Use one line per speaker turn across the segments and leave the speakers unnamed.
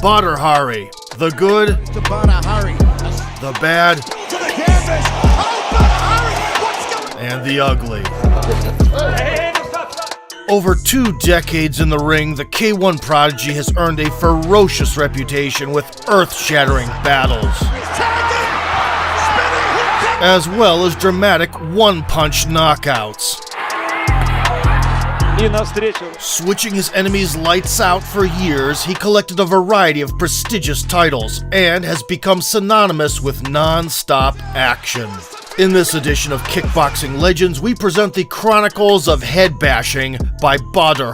Badr, the good, the bad, and the ugly. Over 2 decades in the ring, the K1 prodigy has earned a ferocious reputation with earth-shattering battles, as well as dramatic one-punch knockouts. Switching his enemies lights out for years, he collected a variety of prestigious titles and has become synonymous with non-stop action. In this edition of Kickboxing Legends, we present the Chronicles of Head Bashing by Badr,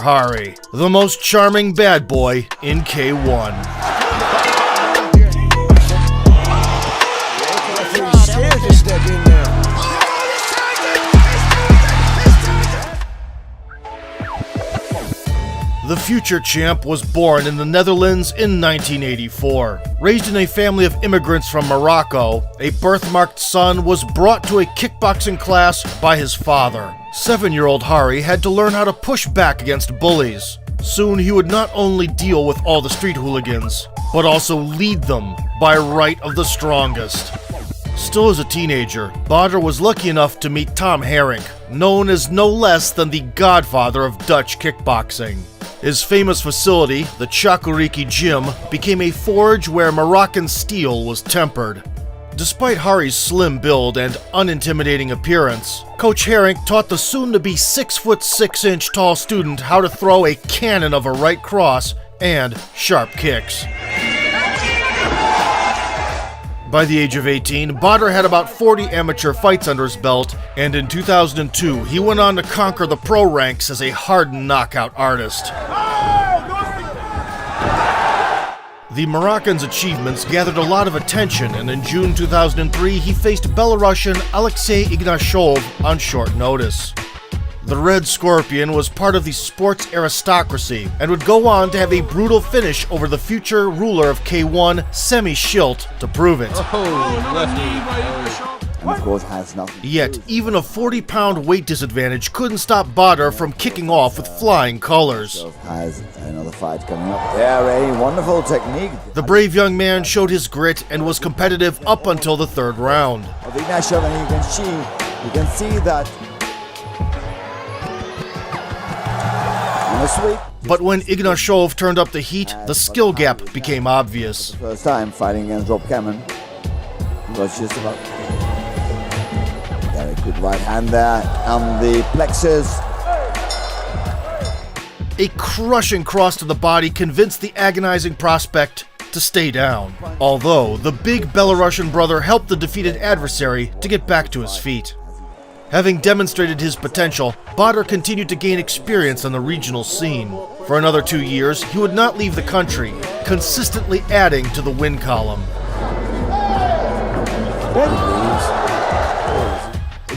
the most charming bad boy in K1. The future champ was born in the Netherlands in 1984. Raised in a family of immigrants from Morocco, a birthmarked son was brought to a kickboxing class by his father. 7-year-old Hari had to learn how to push back against bullies. Soon he would not only deal with all the street hooligans, but also lead them by right of the strongest. Still as a teenager, Badr was lucky enough to meet Tom Herink, known as no less than the godfather of Dutch kickboxing. His famous facility, the Chakuriki Gym, became a forge where Moroccan steel was tempered. Despite Hari's slim build and unintimidating appearance, Coach Herink taught the soon-to-be 6'6" tall student how to throw a cannon of a right cross and sharp kicks. By the age of 18, Badr had about 40 amateur fights under his belt, and in 2002, he went on to conquer the pro ranks as a hardened knockout artist. The Moroccan's achievements gathered a lot of attention, and in June 2003, he faced Belarusian Alexei Ignashov on short notice. The Red Scorpion was part of the sports aristocracy and would go on to have a brutal finish over the future ruler of K1, Semi Schilt, to prove it.
And of course has nothing.
Yet, even a 40-pound weight disadvantage couldn't stop Badr from kicking off with flying colors.
Has another fight coming up. Yeah, a wonderful technique.
The brave young man showed his grit and was competitive up until the 3rd round.
Of Ignashov, and you can see that.
But when Ignashov turned up the heat, the skill gap became obvious.
First time fighting against Rob Cameron. He was just about. Very good right hand there on the plexus.
A crushing cross to the body convinced the agonizing prospect to stay down, although the big Belarusian brother helped the defeated adversary to get back to his feet. Having demonstrated his potential, Badr continued to gain experience on the regional scene. For another 2 years, he would not leave the country, consistently adding to the win column.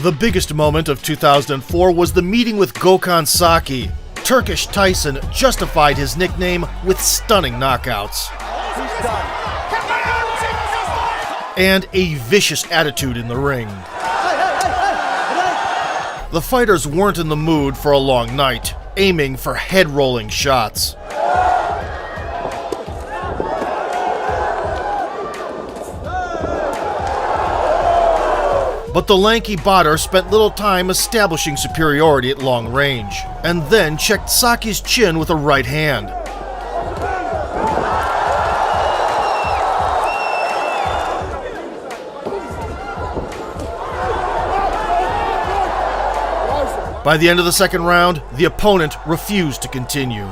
The biggest moment of 2004 was the meeting with Gökhan Saki. Turkish Tyson justified his nickname with stunning knockouts and a vicious attitude in the ring. The fighters weren't in the mood for a long night, aiming for head-rolling shots. But the lanky Badr spent little time establishing superiority at long range, and then checked Saki's chin with a right hand. By the end of the 2nd round, the opponent refused to continue.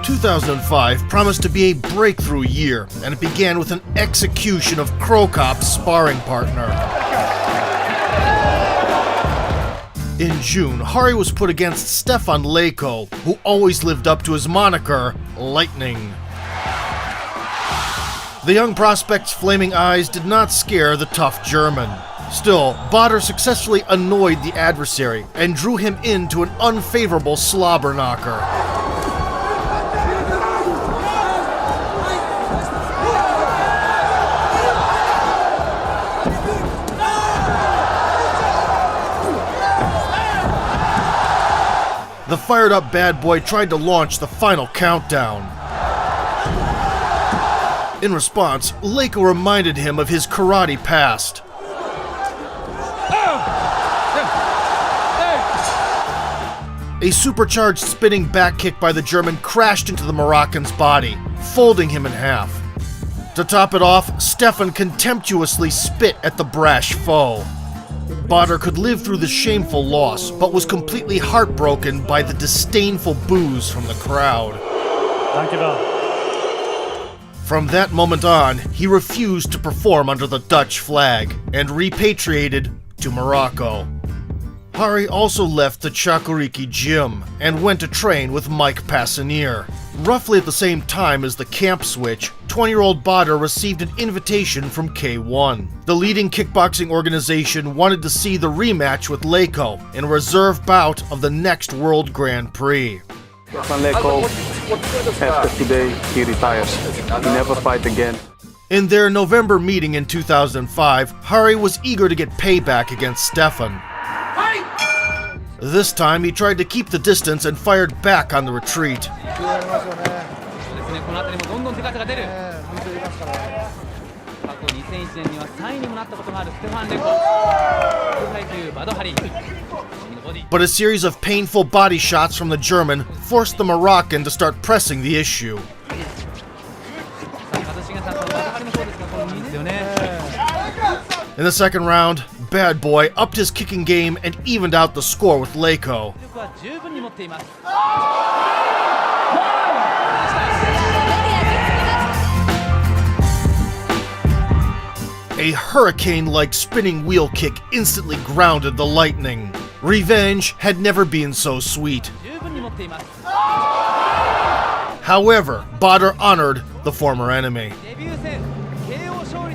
2005 promised to be a breakthrough year, and it began with an execution of Krokop's sparring partner. In June, Hari was put against Stefan Leko, who always lived up to his moniker, Lightning. The young prospect's flaming eyes did not scare the tough German. Still, Badr successfully annoyed the adversary and drew him into an unfavorable slobber knocker. The The fired-up bad boy tried to launch the final countdown. In response, Leiko reminded him of his karate past. A supercharged spinning back kick by the German crashed into the Moroccan's body, folding him in half. To top it off, Stefan contemptuously spit at the brash foe. Badr could live through the shameful loss, but was completely heartbroken by the disdainful boos from the crowd. From that moment on, he refused to perform under the Dutch flag and repatriated to Morocco. Hari also left the Chakuriki gym and went to train with Mike Passanier. Roughly at the same time as the camp switch, 20-year-old Badr received an invitation from K1. The leading kickboxing organization wanted to see the rematch with Leiko in a reserve bout of the next World Grand Prix.
Leiko, after today, he retires. He never fight again.
In their November meeting in 2005, Hari was eager to get payback against Stefan. This time, he tried to keep the distance and fired back on the retreat. But a series of painful body shots from the German forced the Moroccan to start pressing the issue. In the second round, Bad Boy upped his kicking game and evened out the score with Leiko. A hurricane-like spinning wheel kick instantly grounded the Lightning. Revenge had never been so sweet. However, Badr honored the former enemy.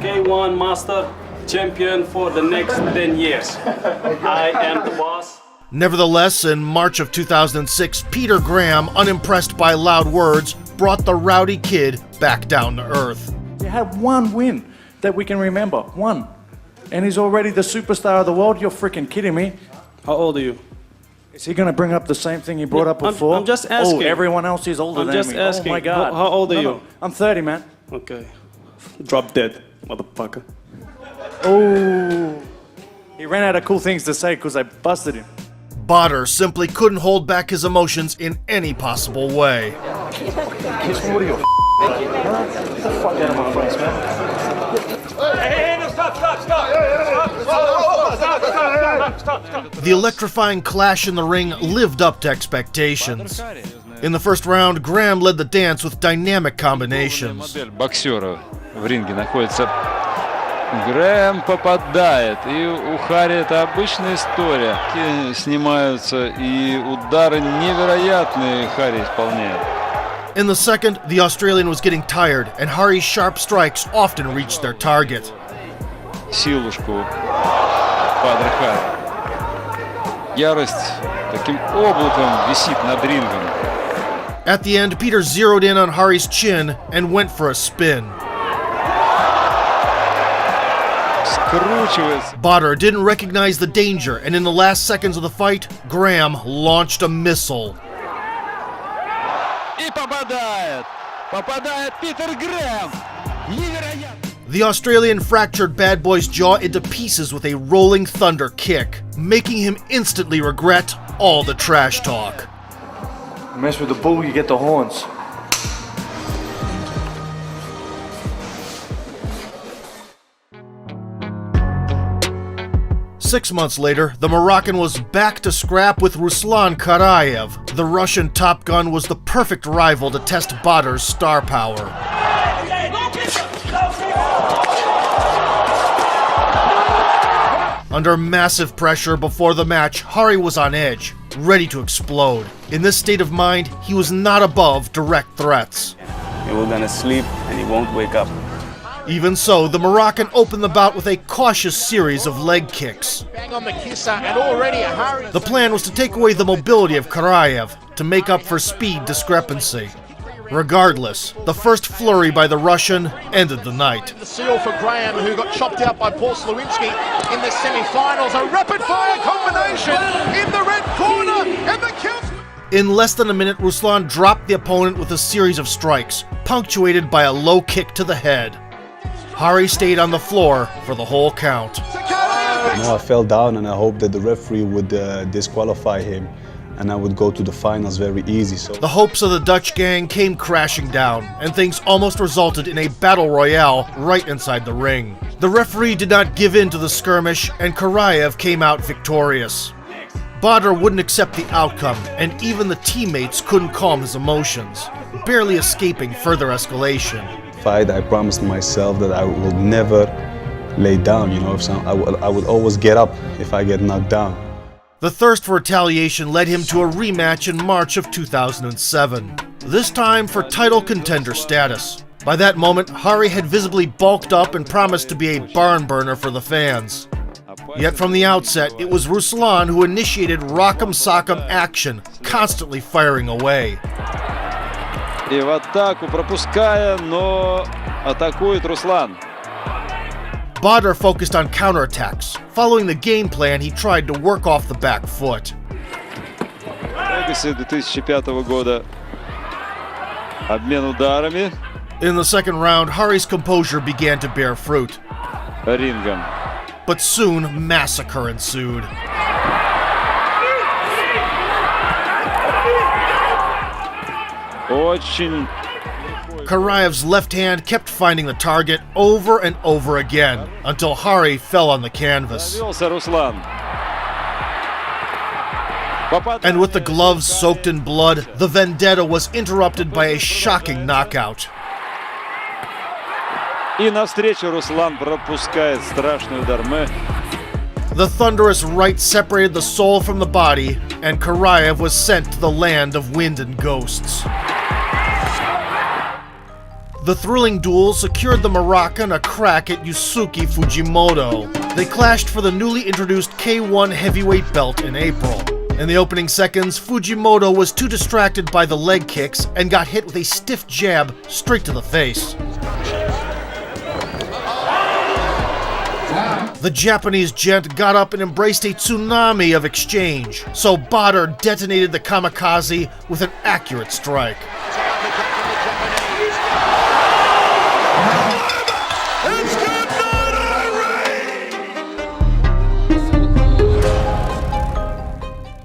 K1 Master Champion for the next 10 years. I am the boss.
Nevertheless, in March of 2006, Peter Graham, unimpressed by loud words, brought the rowdy kid back down to earth.
You had one win that we can remember. One. And he's already the superstar of the world? You're freaking kidding me.
How old are you?
Is he going to bring up the same thing he brought up before?
I'm just asking.
Oh, everyone else is older than me.
I'm just asking.
Oh my God.
How old are you?
I'm 30, man.
Okay. Drop dead, motherfucker.
Oh. He ran out of cool things to say because I busted him.
Badr simply couldn't hold back his emotions in any possible way.
Kiss me, what are you? Get the fuck out of my face, man.
Hey, no, stop.
The electrifying clash in the ring lived up to expectations. In the first round, Graham led the dance with dynamic combinations.
Боксера в ринге находится. Грэм попадает, и у Хари это обычная история. Снимаются, и удары невероятные Хари исполняет.
In the second, the Australian was getting tired, and Hari's sharp strikes often reached their target.
Силушку Бадр Хари. Ярость таким облаком висит над рингом.
At the end, Peter zeroed in on Hari's chin and went for a spin. Badr didn't recognize the danger, and in the last seconds of the fight, Graham launched a missile.
И попадает! Попадает Питер Грэм! Невероятно!
The Australian fractured Bad Boy's jaw into pieces with a rolling thunder kick, making him instantly regret all the trash talk.
Mess with the bull, you get the horns.
Six months later, the Moroccan was back to scrap with Ruslan Karayev. The Russian Top Gun was the perfect rival to test Badr's star power. Under massive pressure before the match, Hari was on edge, ready to explode. In this state of mind, he was not above direct threats.
He was gonna sleep and he won't wake up.
Even so, the Moroccan opened the bout with a cautious series of leg kicks.
Bang on the kisser, and already a hurry.
The plan was to take away the mobility of Karayev to make up for speed discrepancy. Regardless, the first flurry by the Russian ended the night.
The seal for Graham, who got chopped out by Paul Slawinski in the semi-finals. A rapid-fire combination in the red corner, and the kill.
In less than a minute, Ruslan dropped the opponent with a series of strikes, punctuated by a low kick to the head. Hari stayed on the floor for the whole count.
I fell down and I hoped that the referee would disqualify him and I would go to the finals very easy. So
the hopes of the Dutch gang came crashing down, and things almost resulted in a battle royale right inside the ring. The referee did not give in to the skirmish, and Karayev came out victorious. Badr wouldn't accept the outcome, and even the teammates couldn't calm his emotions, barely escaping further escalation.
Fight, I promised myself that I will never lay down, you know, I would always get up if I get knocked down.
The thirst for retaliation led him to a rematch in March of 2007, this time for title contender status. By that moment, Hari had visibly bulked up and promised to be a barn burner for the fans. Yet from the outset, it was Ruslan who initiated rock'em sock'em action, constantly firing away.
И в атаку пропуская, но атакует Руслан.
Badr focused on counterattacks. Following the game plan, he tried to work off the back foot.
В Вегасе 2005 года обмен ударами.
In the second round, Hari's composure began to bear fruit.
Рингом.
But soon, massacre ensued.
Очень.
Karayev's left hand kept finding the target over and over again, until Hari fell on the canvas.
Завелся Руслан.
And with the gloves soaked in blood, the vendetta was interrupted by a shocking knockout.
И навстречу Руслан пропускает страшный удар.
The thunderous right separated the soul from the body, and Karayev was sent to the land of wind and ghosts. The thrilling duel secured the Moroccan a crack at Yusuke Fujimoto. They clashed for the newly introduced K1 heavyweight belt in April. In the opening seconds, Fujimoto was too distracted by the leg kicks and got hit with a stiff jab straight to the face. The Japanese gent got up and embraced a tsunami of exchange, so Badr detonated the kamikaze with an accurate strike.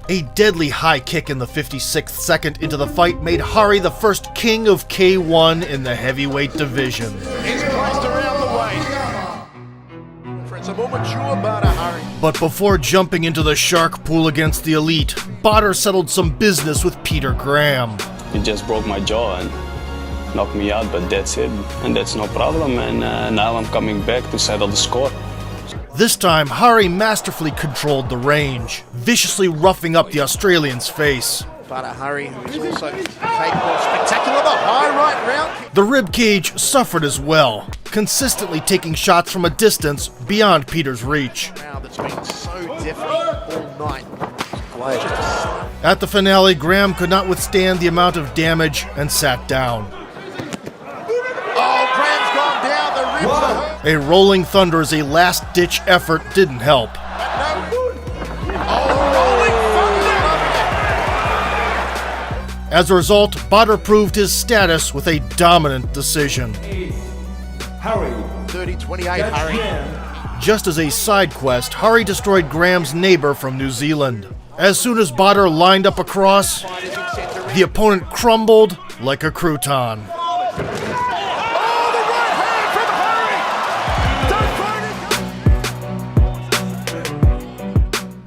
A deadly high kick in the 56th second into the fight made Hari the first king of K1 in the heavyweight division.
He's placed around the waist. For it's a more mature Badr Hari.
But before jumping into the shark pool against the elite, Badr settled some business with Peter Graham.
He just broke my jaw and knocked me out, but that's it, and that's no problem, and now I'm coming back to settle the score.
This time, Hari masterfully controlled the range, viciously roughing up the Australian's face.
Badr Hari, who is also capable of spectacular, the high right round.
The ribcage suffered as well, consistently taking shots from a distance beyond Peter's reach.
Now that's been so deafening all night.
At the finale, Graham could not withstand the amount of damage and sat down.
Oh, Graham's gone down, the ribs are hurt.
A rolling thunder as a last-ditch effort didn't help. As a result, Badr proved his status with a dominant decision.
30-28, Hari.
Just as a side quest, Hari destroyed Graham's neighbor from New Zealand. As soon as Badr lined up across, the opponent crumbled like a crouton.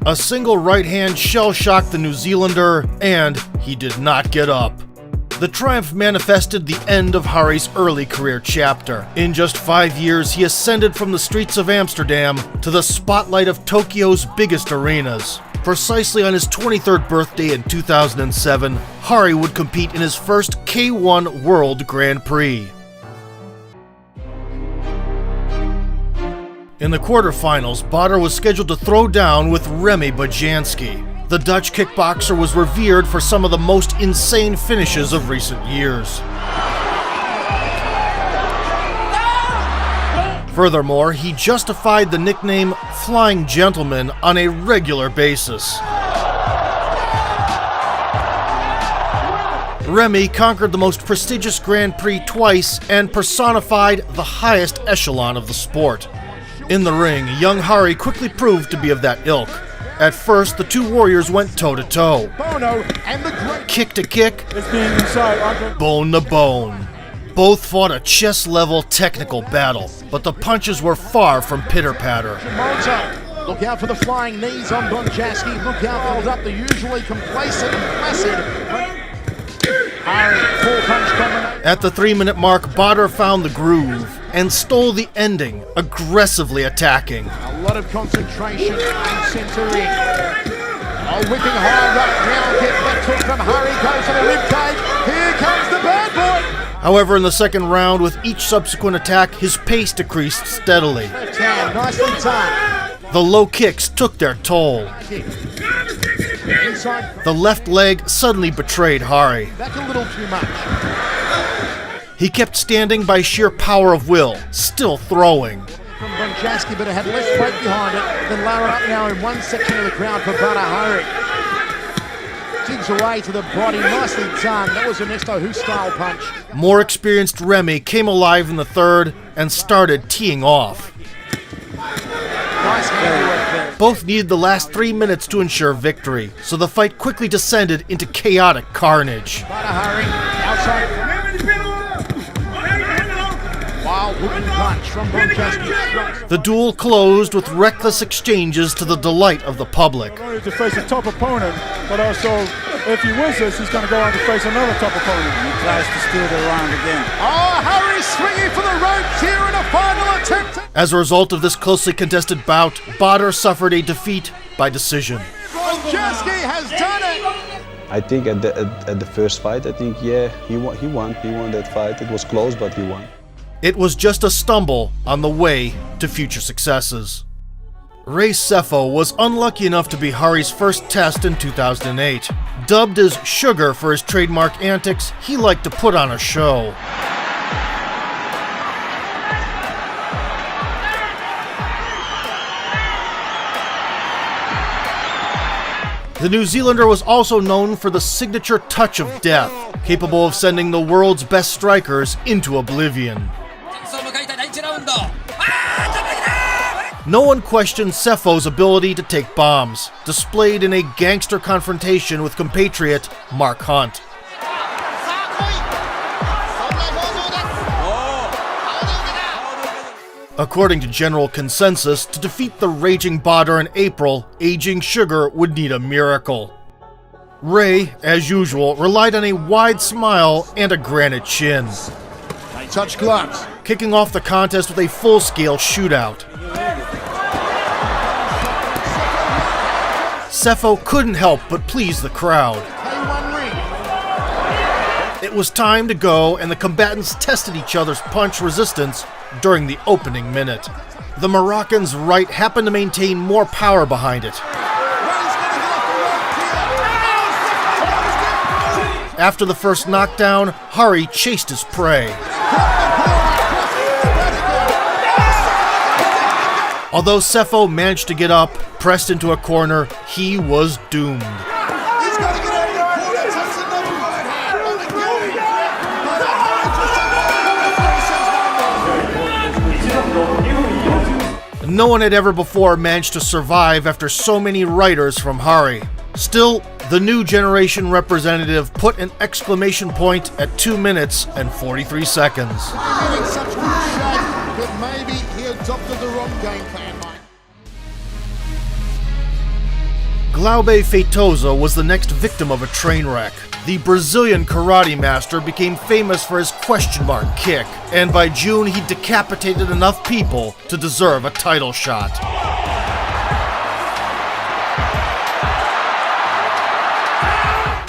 A single right hand shell-shocked the New Zealander, and he did not get up. The triumph manifested the end of Hari's early career chapter. In just 5 years, he ascended from the streets of Amsterdam to the spotlight of Tokyo's biggest arenas. Precisely on his 23rd birthday in 2007, Hari would compete in his first K1 World Grand Prix. In the quarterfinals, Badr was scheduled to throw down with Remy Bajanski. The Dutch kickboxer was revered for some of the most insane finishes of recent years. Furthermore, he justified the nickname Flying Gentleman on a regular basis. Remy conquered the most prestigious Grand Prix twice and personified the highest echelon of the sport. In the ring, young Hari quickly proved to be of that ilk. At first, the two warriors went toe-to-toe. Kick to kick, bone to bone. Both fought a chest-level technical battle, but the punches were far from pitter-patter.
Look out for the flying knees on Bonjaski. Look out, held up the usually complacent and placid. Hari, full punch combination.
At the 3-minute mark, Badr found the groove and stole the ending, aggressively attacking.
A lot of concentration and centering. Oh, whipping hard up, round kick, left hook from Hari, goes to the ribcage. Here comes the bad boy.
However, in the second round, with each subsequent attack, his pace decreased steadily.
Left hand, nicely done.
The low kicks took their toll.
Inside,
The left leg suddenly betrayed Hari.
back a little too much.
He kept standing by sheer power of will, still throwing.
From Bonjaski, but it had less weight behind it than lower up now in one section of the crowd for Badr Hari. Digs away to the body, nicely done. That was Ernesto Hu style punch.
More experienced Remy came alive in the third and started teeing off.
Nice handwork there.
Both needed the last 3 minutes to ensure victory, so the fight quickly descended into chaotic carnage.
Badr Hari, outside. Wild whooping punch from Bonjaski.
The duel closed with reckless exchanges to the delight of the public.
Not only to face a top opponent, but also if he wins this, he's going to go on to face another top opponent. He tries to steal the round again.
Oh, Hari swinging for the ropes here in a final attempt.
As a result of this closely contested bout, Badr suffered a defeat by decision.
Bonjaski has done it.
I think at the first fight, I think, yeah, he won that fight. It was close, but he won.
It was just a stumble on the way to future successes. Ray Sefo was unlucky enough to be Hari's first test in 2008. Dubbed as Sugar for his trademark antics, he liked to put on a show. The New Zealander was also known for the signature touch of death, capable of sending the world's best strikers into oblivion. No one questioned Sefo's ability to take bombs, displayed in a gangster confrontation with compatriot Mark Hunt. According to general consensus, to defeat the raging Badr in April, aging Sugar would need a miracle. Ray, as usual, relied on a wide smile and a granite chin,
They touch gloves.
kicking off the contest with a full-scale shootout. Sefo couldn't help but please the crowd.
K1 ring.
It was time to go, and the combatants tested each other's punch resistance during the opening minute. The Moroccan's right happened to maintain more power behind it. After the first knockdown, Hari chased his prey. Although Sefo managed to get up, pressed into a corner, he was doomed. No one had ever before managed to survive after so many writers from Hari. Still, the new generation representative put an exclamation point at 2 minutes and 43 seconds.
In such good shape, but maybe he adopted the wrong game plan, Mike.
Glaube Feitosa was the next victim of a train wreck. The Brazilian karate master became famous for his question mark kick, and by June he decapitated enough people to deserve a title shot.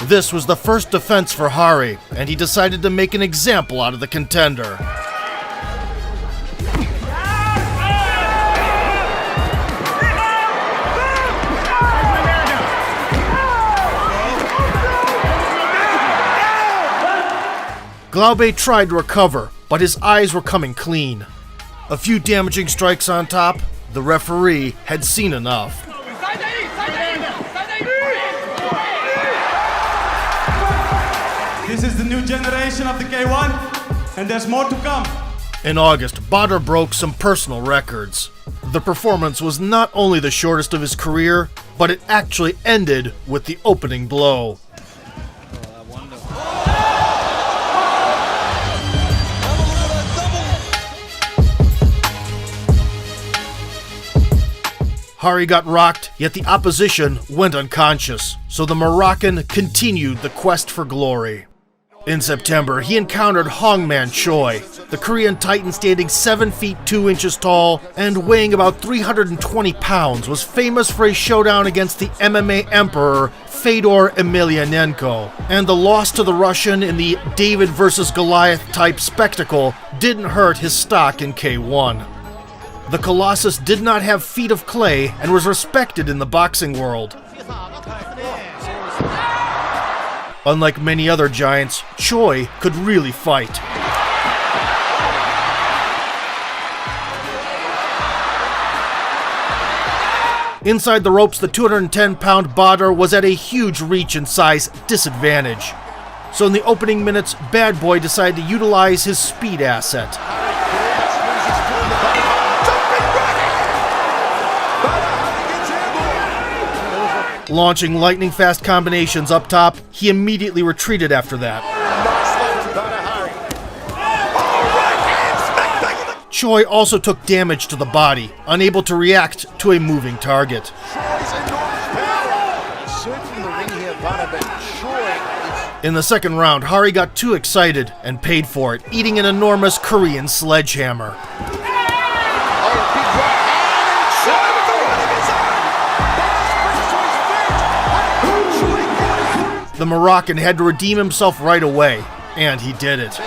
This was the first defense for Hari, and he decided to make an example out of the contender. Glaube tried to recover, but his eyes were coming clean. A few damaging strikes on top, the referee had seen enough.
This is
new generation of the K1, and there's more to come.
In August, Badr broke some personal records. The performance was not only the shortest of his career, but it actually ended with the opening blow. Hari got rocked, yet the opposition went unconscious, so the Moroccan continued the quest for glory. In September, he encountered Hongman Choi, the Korean titan standing 7 feet 2 inches tall and weighing about 320 pounds, was famous for a showdown against the MMA emperor Fedor Emelianenko, and the loss to the Russian in the David versus Goliath type spectacle didn't hurt his stock in K1. The Colossus did not have feet of clay and was respected in the boxing world. Unlike many other giants, Choi could really fight. Inside the ropes, the 210-pound Badr was at a huge reach and size disadvantage. So in the opening minutes, Bad Boy decided to utilize his speed asset. Launching lightning-fast combinations up top, he immediately retreated after that. Choi also took damage to the body, unable to react to a moving target. In the second round, Hari got too excited and paid for it, eating an enormous Korean sledgehammer. The Moroccan had to redeem himself right away, and he did it.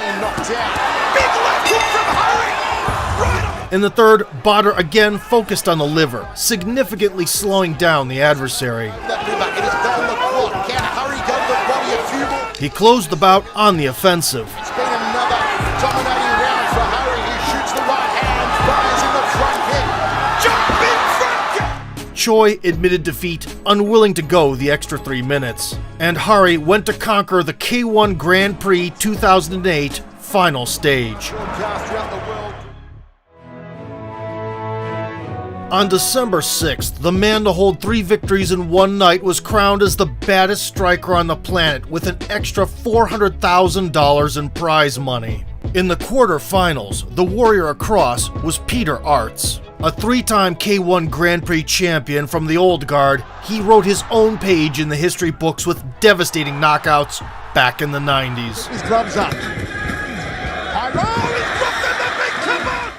In the third, Badr again focused on the liver, significantly slowing down the adversary. He closed the bout on the offensive.
It's been another dominating round for Hari, who shoots the right hand, fires in the front kick. Jumping front kick!
Choi admitted defeat, unwilling to go the extra 3 minutes, and Hari went to conquer the K1 Grand Prix 2008 final stage. On December 6th, the man to hold 3 victories in one night was crowned as the baddest striker on the planet with an extra $400,000 in prize money. In the quarterfinals, the warrior across was Peter Arts. A 3-time K1 Grand Prix champion from the old guard, he wrote his own page in the history books with devastating knockouts back in the 90s.
His gloves up.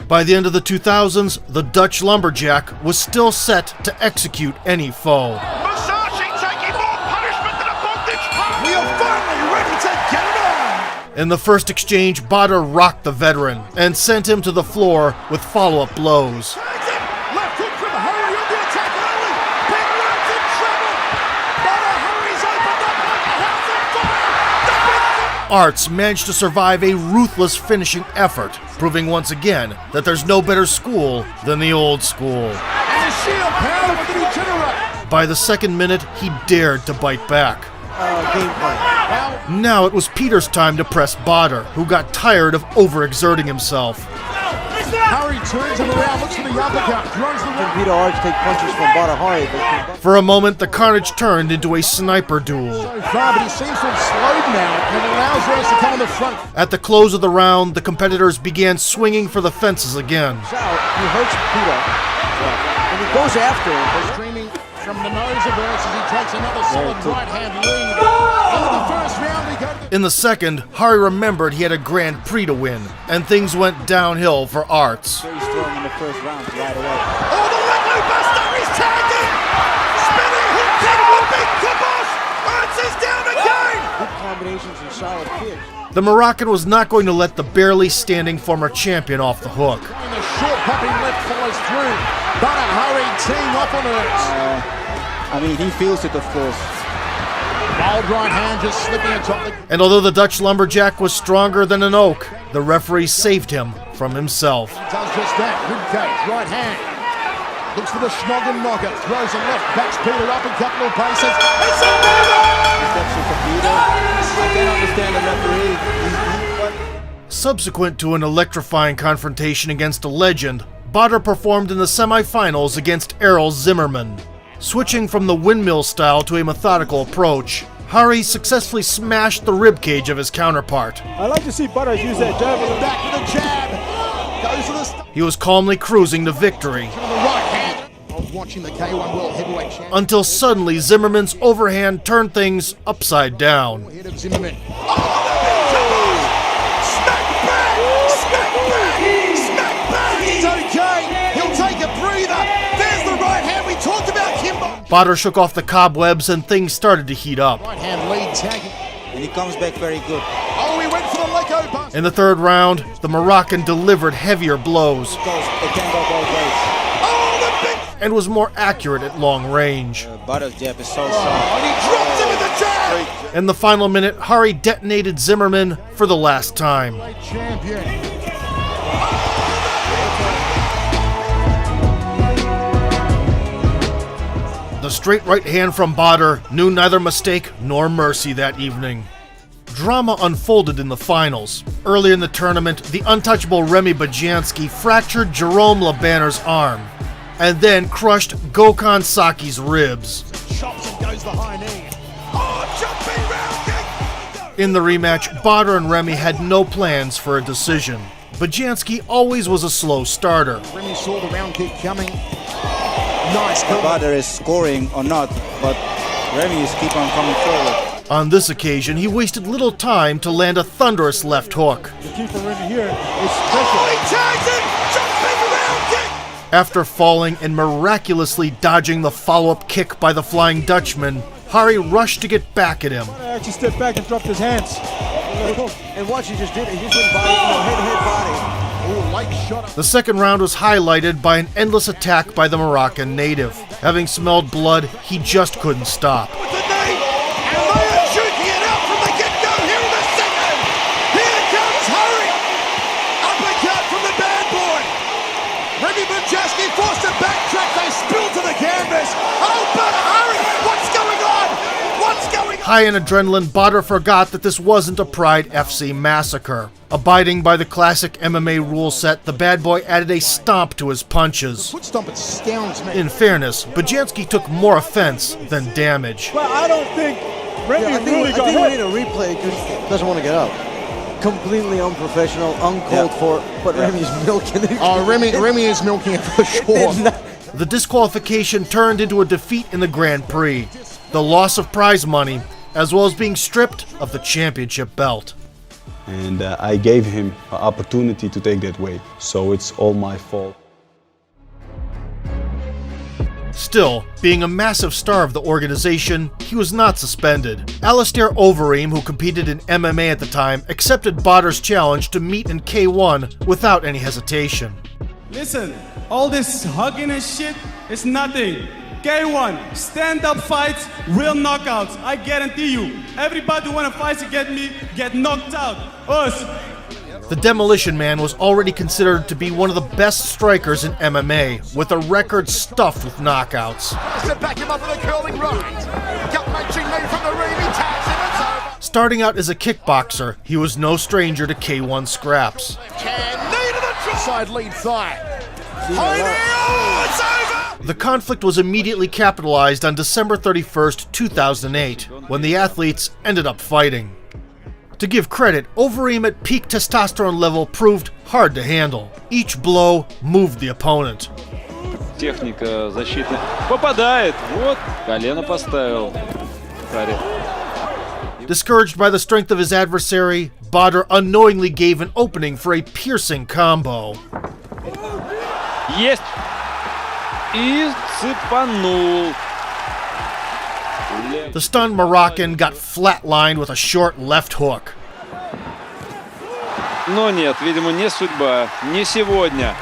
By the end of the 2000s, the Dutch lumberjack was still set to execute any foe.
We are finally ready to get it on!
In the first exchange, Badr rocked the veteran and sent him to the floor with follow-up blows.
Left hook from Hari on the attack early. Big Rat's in trouble. Badr Hari's opened up like a house on fire.
Arts managed to survive a ruthless finishing effort, proving once again that there's no better school than the old school.
And the sheer power that he generates.
By the second minute, he dared to bite back. Now it was Peter's time to press Badr, who got tired of overexerting himself.
Hari turns him around, looks for the uppercut, throws the right.
Peter Arts take punches from Badr Hari.
For a moment, the carnage turned into a sniper duel.
So far, but he seems to have slowed now and allows Rose to come on the front.
At the close of the round, the competitors began swinging for the fences again.
So he hurts Peter, and he goes after him.
Streaming from the nose of Rose as he takes another solid right hand lead. Into the first round, we go to
In the second, Hari remembered he had a Grand Prix to win, and things went downhill for Arts.
Very strong in the first round right away.
oh, the leg loop buster, he's tagged him! Spinning hook kick with big kibos! Arts is down again!
Good combinations and solid kicks.
The Moroccan was not going to let the barely standing former champion off the hook.
And the short popping left follows through. Badr Hari team up on Arts.
I mean, he feels it, of course.
Bold right hand just slipping atop the...
And although the Dutch lumberjack was stronger than an oak, the referee saved him from himself.
He does just that. Rib cage, right hand. Looks for the schnoggin knocker. Throws a left, backs Peter up a couple of paces. It's a
I can't understand the referee.
Subsequent to an electrifying confrontation against a legend, Badr performed in the semifinals against Errol Zimmerman. Switching from the windmill style to a methodical approach, Hari successfully smashed the ribcage of his counterpart.
I like to see Badr use that jab in the back with a jab. Goes to the
He was calmly cruising to victory,
To the right hand of watching the K1 World Heavyweight Champion.
until suddenly Zimmerman's overhand turned things upside down.
Head of Zimmerman. He's okay. He'll take a breather. There's the right hand. We talked about Kimbo.
Badr shook off the cobwebs and things started to heat up.
Right hand lead tagging.
And he comes back very good.
Oh, he went for the Leko bust.
In the third round, the Moroccan delivered heavier blows
It can go both ways.
Oh, the big.
and was more accurate at long range.
Badr's jab is so strong.
And he dropped him with the jab.
In the final minute, Hari detonated Zimmerman for the last time.
Champion.
The straight right hand from Badr knew neither mistake nor mercy that evening. Drama unfolded in the finals. Early in the tournament, the untouchable Remy Badjanski fractured Jerome Labanner's arm, and then crushed Gokhan Saki's ribs.
Chops and goes the high knee. Oh, jumping round kick.
In the rematch, Badr and Remy had no plans for a decision. Badjanski always was a slow starter.
Remy saw the round kick coming. Nice cover.
Badr is scoring or not, but Remy is keep on coming forward.
On this occasion, he wasted little time to land a thunderous left hook.
The key for Remy here is
Oh, he tags it. Jumping round kick.
After falling and miraculously dodging the follow-up kick by the Flying Dutchman, Hari rushed to get back at him.
actually stepped back and dropped his hands.
And what he just did, he just went body, head body.
Oh, light shot.
The second round was highlighted by an endless attack by the Moroccan native. Having smelled blood, he just couldn't stop.
With the knee. And they are shooting it out from the get-go here in the second. Here comes Hari. Uppercut from the bad boy. Remy Badjanski forced to backtrack. They spill to the canvas. Oh, but Hari, what's going on? What's going on?
High in adrenaline, Badr forgot that this wasn't a Pride FC massacre. Abiding by the classic MMA rule set, the bad boy added a stomp to his punches.
Foot stomp astounds me.
In fairness, Badjanski took more offense than damage.
Well, I don't think Remy really got hurt.
we need a replay because he doesn't want to get up. Completely unprofessional, uncalled for, but Remy's milking it.
Oh, Remy is milking it for sure.
The disqualification turned into a defeat in the Grand Prix, the loss of prize money, as well as being stripped of the championship belt.
And I gave him an opportunity to take that weight, so it's all my fault.
Still, being a massive star of the organization, he was not suspended. Alistair Overeem, who competed in MMA at the time, accepted Badr's challenge to meet in K1 without any hesitation.
Listen, all this hugging and shit is nothing. K1, stand-up fights, real knockouts. I guarantee you. Everybody who wanna fight against me get knocked out. Us.
The Demolition Man was already considered to be one of the best strikers in MMA, with a record stuffed with knockouts.
To back him up with a curling right. Gut-wrenching knee from the ring. He tags him. It's over.
Starting out as a kickboxer, he was no stranger to K1 scraps.
Can knee to the side lead thigh. High knee. Oh, it's over.
The conflict was immediately capitalized on December 31st, 2008, when the athletes ended up fighting. To give credit, Overeem at peak testosterone level proved hard to handle. Each blow moved the opponent.
Техника защитная. Попадает. Вот. Колено поставил. Хари.
Discouraged by the strength of his adversary, Badr unknowingly gave an opening for a piercing combo.
Есть. И цепанул.
The stunned Moroccan got flatlined with a short left hook.
Но нет, видимо, не судьба. Не сегодня.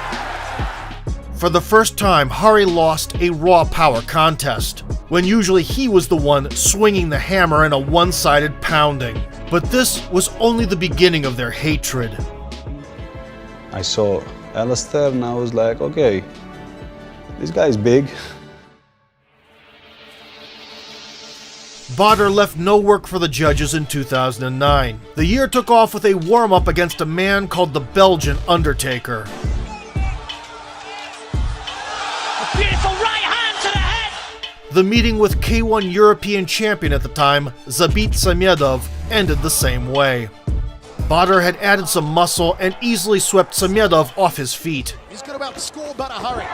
For the first time, Hari lost a raw power contest, when usually he was the one swinging the hammer in a one-sided pounding. But this was only the beginning of their hatred.
I saw Alistair and I was like, okay, this guy's big.
Badr left no work for the judges in 2009. The year took off with a warm-up against a man called the Belgian Undertaker.
A beautiful right hand to the head!
The meeting with K1 European champion at the time, Zabit Samedov, ended the same way. Badr had added some muscle and easily swept Samedov off his feet.
He's got about to score Badr hurry.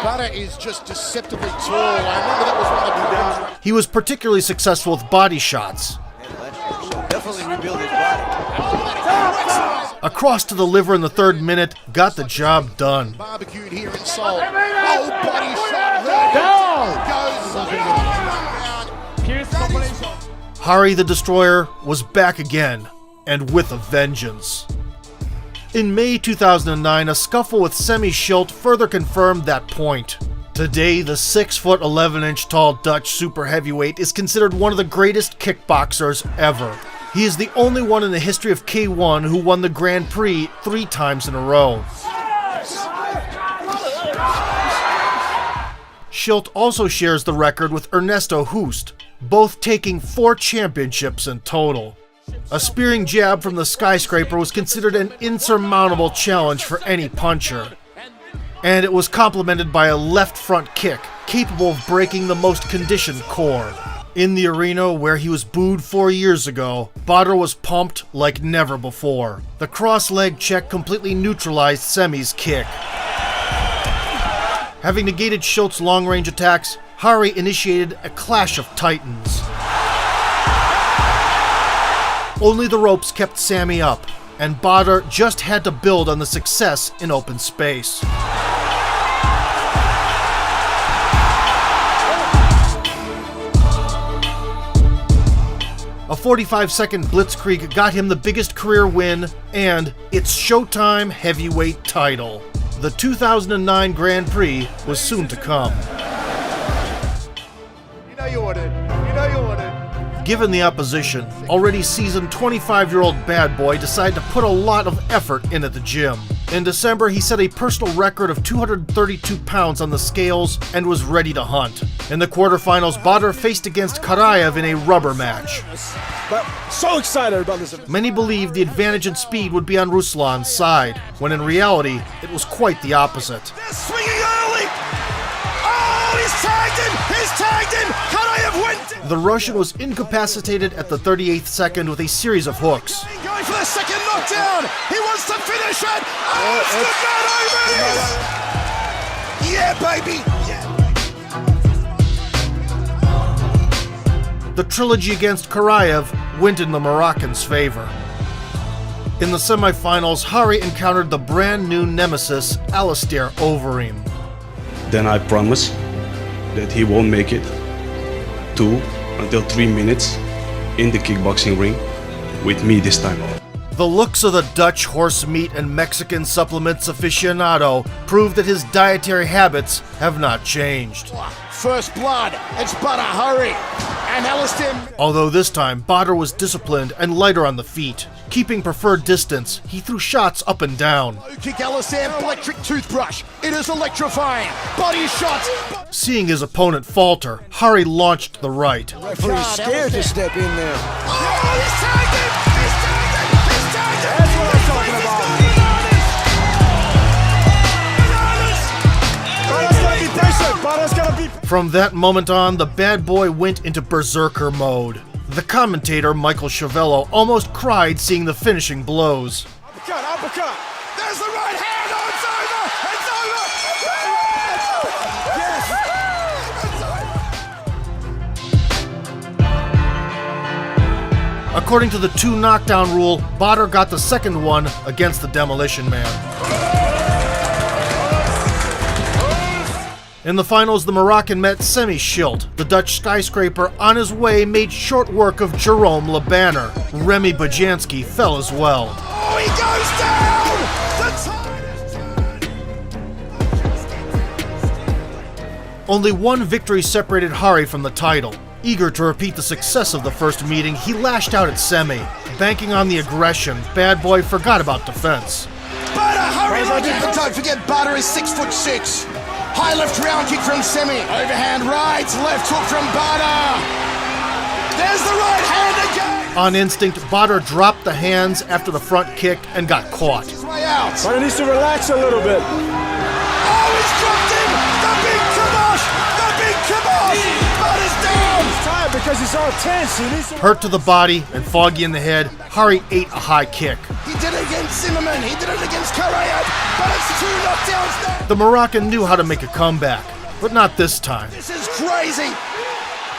Badr is just deceptively tall. I remember that was one of the
He was particularly successful with body shots.
Definitely rebuild his body.
Across to the liver in the 3rd minute, got the job done.
barbecued here in Seoul. Oh, body shot.
Hari the Destroyer was back again, and with a vengeance. In May 2009, a scuffle with Semi Schilt further confirmed that point. Today, the 6' 11" tall Dutch super heavyweight is considered one of the greatest kickboxers ever. He is the only one in the history of K1 who won the Grand Prix 3 times in a row. Schilt also shares the record with Ernesto Hoost, both taking 4 championships in total. A spearing jab from the skyscraper was considered an insurmountable challenge for any puncher, and it was complemented by a left front kick capable of breaking the most conditioned core. In the arena where he was booed 4 years ago, Badr was pumped like never before. The cross-leg check completely neutralized Semi's kick. Having negated Schilt's long-range attacks, Hari initiated a clash of titans. Only the ropes kept Sami up, and Badr just had to build on the success in open space. A 45-second blitzkrieg got him the biggest career win and its Showtime heavyweight title. The 2009 Grand Prix was soon to come.
You know you want it. You know you want it.
Given the opposition, already seasoned 25-year-old Bad Boy decided to put a lot of effort in at the gym. In December, he set a personal record of 232 pounds on the scales and was ready to hunt. In the quarterfinals, Badr faced against Karayev in a rubber match.
But so excited about this.
Many believed the advantage in speed would be on Ruslan's side, when in reality, it was quite the opposite.
They're swinging early. Oh, he's tagged in. He's tagged in. Karayev went.
The Russian was incapacitated at the 38th second with a series of hooks.
Going for the second knockdown. He wants to finish it. Oh, it's the Yeah, baby.
The trilogy against Karayev went in the Moroccan's favor. In the semifinals, Hari encountered the brand new nemesis, Alistair Overeem.
Then I promise that he won't make it 2 until 3 minutes in the kickboxing ring with me this time.
The looks of the Dutch horse meat and Mexican supplements aficionado prove that his dietary habits have not changed.
First blood. It's Badr Hari. And Alistair.
Although this time, Badr was disciplined and lighter on the feet. Keeping preferred distance, he threw shots up and down.
Kick Alistair, electric toothbrush. It is electrifying. Body shots.
Seeing his opponent falter, Hari launched the right.
Referee's scared to step in there.
Oh, he's tagged him. He's tagged him. He's tagged him. That's what I'm talking about.
From that moment on, the Bad Boy went into berserker mode. The commentator, Michael Chavello, almost cried seeing the finishing blows.
Uppercut, uppercut. There's the right hand. Oh, it's over. It's over. Yes.
According to the 2 knockdown rule, Badr got the second one against the Demolition Man. In the finals, the Moroccan met Semi Schilt. The Dutch skyscraper on his way made short work of Jerome Le Banner. Remy Bajanski fell as well.
Oh, he goes down! The tide is...
Only one victory separated Hari from the title. Eager to repeat the success of the first meeting, he lashed out at Semi. Banking on the aggression, Bad Boy forgot about defense.
Badr Hari! Don't forget, Badr is 6'6". High left round kick from Semi. Overhand right, left hook from Badr. There's the right hand again.
On instinct, Badr dropped the hands after the front kick and got caught.
His way out.
But he needs to relax a little bit.
Oh, he's dropped him. The big kibosh. The big kibosh. Badr's down.
He's tired because he's all tense. He needs to...
Hurt to the body and foggy in the head, Hari ate a high kick.
He did it against Zimmerman. He did it against Correa. But it's 2 knockdowns now.
The Moroccan knew how to make a comeback, but not this time.
This is crazy.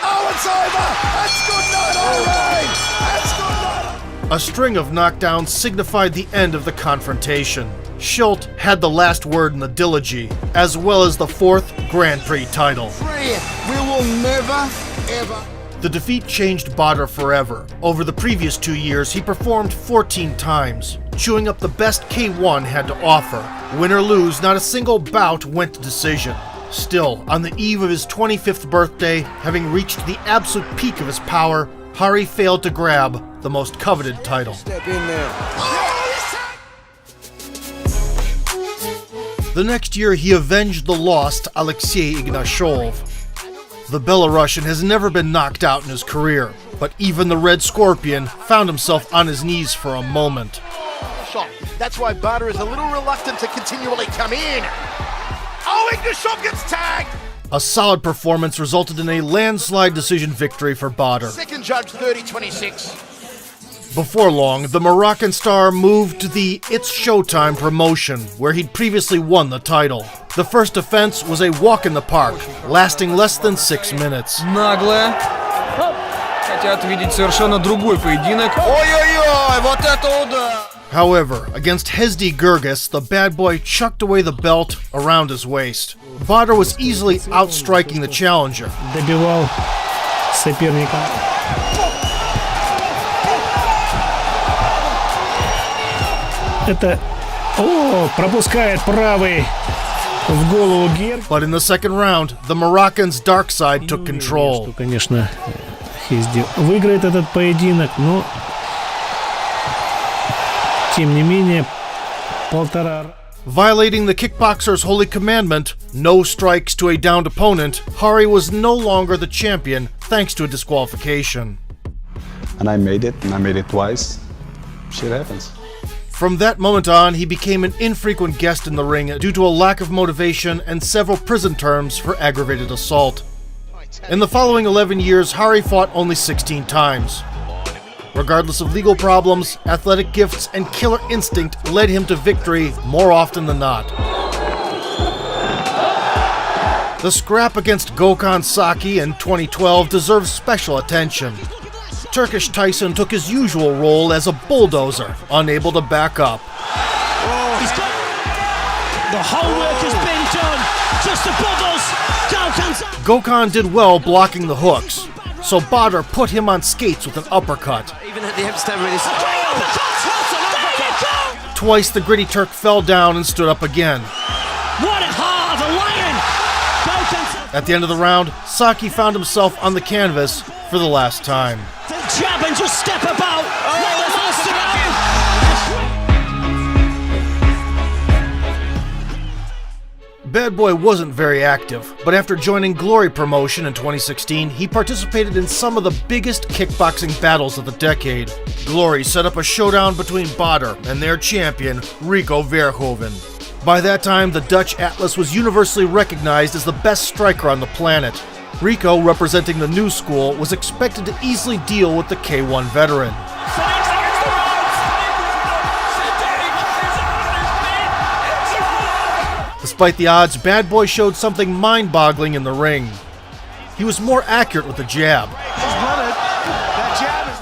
Oh, it's over. That's good night, all right. That's good night.
A string of knockdowns signified the end of the confrontation. Schultz had the last word in the Dilogy, as well as the 4th Grand Prix title.
We will never, ever.
The defeat changed Badr forever. Over the previous 2 years, he performed 14 times, chewing up the best K1 had to offer. Win or lose, not a single bout went to decision. Still, on the eve of his 25th birthday, having reached the absolute peak of his power, Hari failed to grab the most coveted title.
Step in there.
The next year, he avenged the loss to Alexei Ignashov. The Belarusian has never been knocked out in his career, but even the Red Scorpion found himself on his knees for a moment.
That's why Badr is a little reluctant to continually come in. Oh, Ignashov gets tagged!
A solid performance resulted in a landslide decision victory for Badr.
Second judge, 30-26.
Before long, the Moroccan star moved to the It's Showtime promotion, where he'd previously won the title. The first offense was a walk in the park, lasting less than 6 minutes.
Наглая. Хотят видеть совершенно другой поединок. Ой-ой-ой, вот это удар!
However, against Hezdi Gergis, the bad boy chucked away the belt around his waist. Badr was easily outstriking the challenger.
Добивал соперника. Это... О, пропускает правый в голову Гер.
But in the second round, the Moroccan's dark side took control.
Что, конечно, Хезди выиграет этот поединок, но... Тем не менее, полтора...
Violating the kickboxer's holy commandment, no strikes to a downed opponent, Hari was no longer the champion thanks to a disqualification.
And I made it twice. Shit happens.
From that moment on, he became an infrequent guest in the ring due to a lack of motivation and several prison terms for aggravated assault. In the following 11 years, Hari fought only 16 times. Regardless of legal problems, athletic gifts and killer instinct led him to victory more often than not. The scrap against Gökhan Saki in 2012 deserves special attention. Turkish Tyson took his usual role as a bulldozer, unable to back up.
The whole work has been done. Just above us.
Gökhan did well blocking the hooks, so Badr put him on skates with an uppercut.
Even at the handstand with his...
Twice the gritty Turk fell down and stood up again.
What a heart of a lion!
At the end of the round, Saki found himself on the canvas for the last time.
The jab and just step about.
Bad Boy wasn't very active, but after joining Glory Promotion in 2016, he participated in some of the biggest kickboxing battles of the decade. Glory set up a showdown between Badr and their champion, Rico Verhoeven. By that time, the Dutch Atlas was universally recognized as the best striker on the planet. Rico, representing the new school, was expected to easily deal with the K1 veteran. Despite the odds, Bad Boy showed something mind-boggling in the ring. He was more accurate with the jab,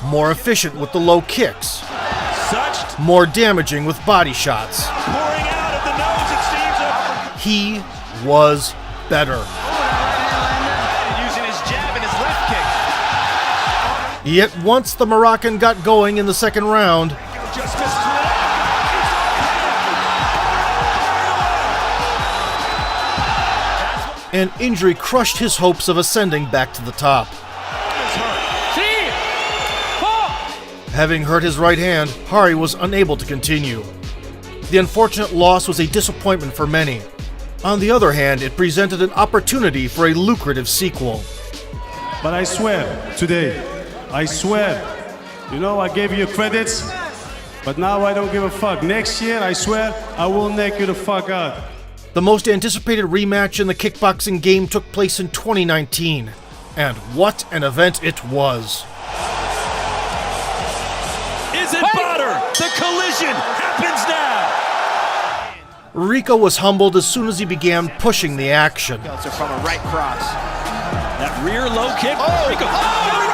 more efficient with the low kicks, more damaging with body shots. He was better. Yet once the Moroccan got going in the second round, an injury crushed his hopes of ascending back to the top. Having hurt his right hand, Hari was unable to continue. The unfortunate loss was a disappointment for many. On the other hand, it presented an opportunity for a lucrative sequel.
But I swear, today, I swear. You know, I gave you credits, but now I don't give a fuck. Next year, I swear, I will knock you the fuck out.
The most anticipated rematch in the kickboxing game took place in 2019. And what an event it was.
Is it Badr? The collision happens now.
Rico was humbled as soon as he began pushing the action.
From a right cross.
That rear low kick. Rico. Oh,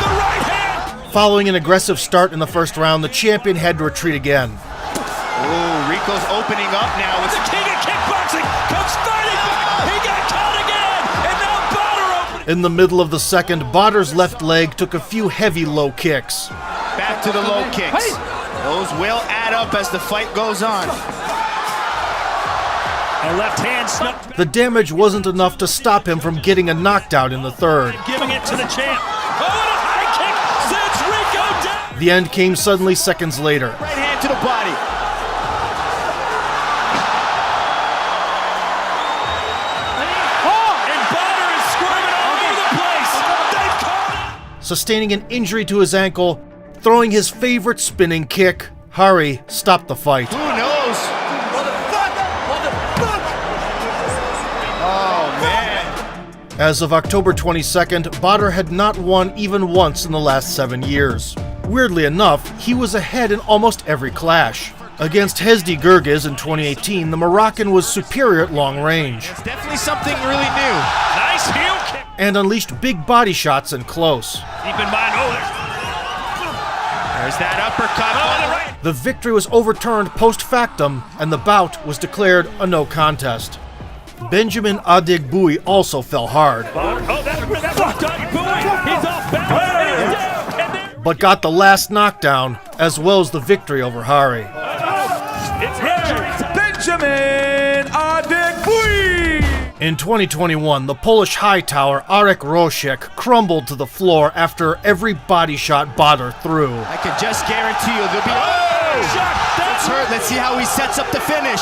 the right hand!
Following an aggressive start in the first round, the champion had to retreat again.
Oh, Rico's opening up now.
The king of kickboxing comes fighting back. He got caught again, and now Badr opening.
In the middle of the second, Badr's left leg took a few heavy low kicks.
Back to the low kicks. Those will add up as the fight goes on.
A left hand snuck.
The damage wasn't enough to stop him from getting a knockdown in the third.
Giving it to the champ. Oh, and a high kick sends Rico down.
The end came suddenly seconds later.
Right hand to the body.
And Badr is squirming all over the place. They've caught him.
Sustaining an injury to his ankle, throwing his favorite spinning kick, Hari stopped the fight.
Who knows? Oh, man.
As of October 22nd, Badr had not won even once in the last 7 years. Weirdly enough, he was ahead in almost every clash. Against Hezdi Gergiz in 2018, the Moroccan was superior at long range.
It's definitely something really new.
Nice heel kick.
And unleashed big body shots in close.
Keep in mind,
There's that uppercut.
The victory was overturned post factum, and the bout was declared a no contest. Benjamin Adegboui also fell hard,
that's off target. He's off balance.
but got the last knockdown, as well as the victory over Hari.
It's injury time.
Benjamin Adegboui.
In 2021, the Polish high tower Arek Rosiek crumbled to the floor after every body shot Badr threw.
I can just guarantee you there'll be. It's hurt. Let's see how he sets up the finish.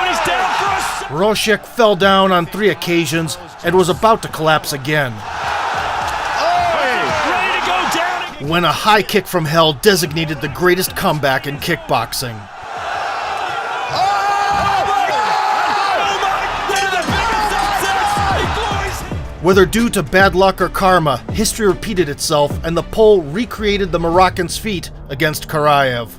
He's down for a
Rosiek fell down on 3 occasions and was about to collapse again,
ready to go down again.
when a high kick from hell designated the greatest comeback in kickboxing. Whether due to bad luck or karma, history repeated itself and the Pole recreated the Moroccan's feat against Karayev.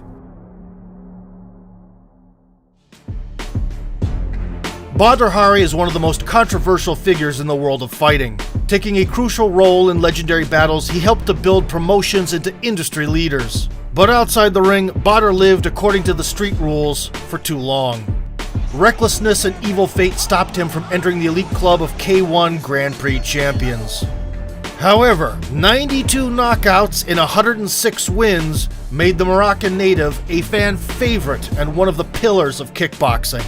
Badr Hari is one of the most controversial figures in the world of fighting. Taking a crucial role in legendary battles, he helped to build promotions into industry leaders. But outside the ring, Badr lived according to the street rules for too long. Recklessness and evil fate stopped him from entering the elite club of K1 Grand Prix champions. However, 92 knockouts in 106 wins made the Moroccan native a fan favorite and one of the pillars of kickboxing.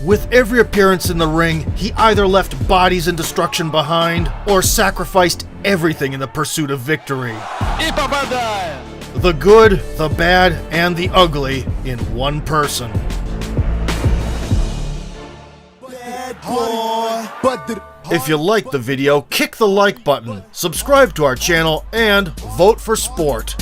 With every appearance in the ring, he either left bodies and destruction behind or sacrificed everything in the pursuit of victory. The good, the bad, and the ugly in one person. If you liked the video, kick the like button, subscribe to our channel, and vote for sport.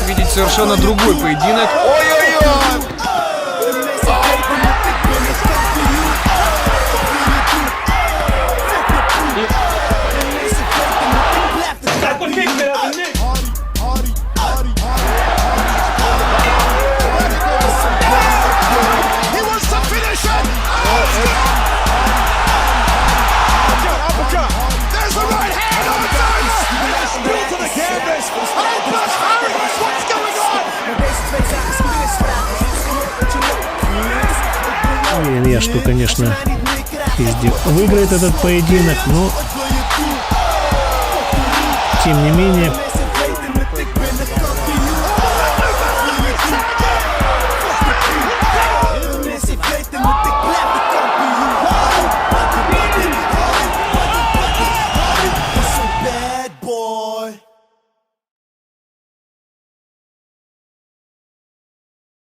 Видеть совершенно другой поединок.
Ой-ой-ой!
Уверен я, что, конечно, Хезди выиграет этот поединок, но тем не менее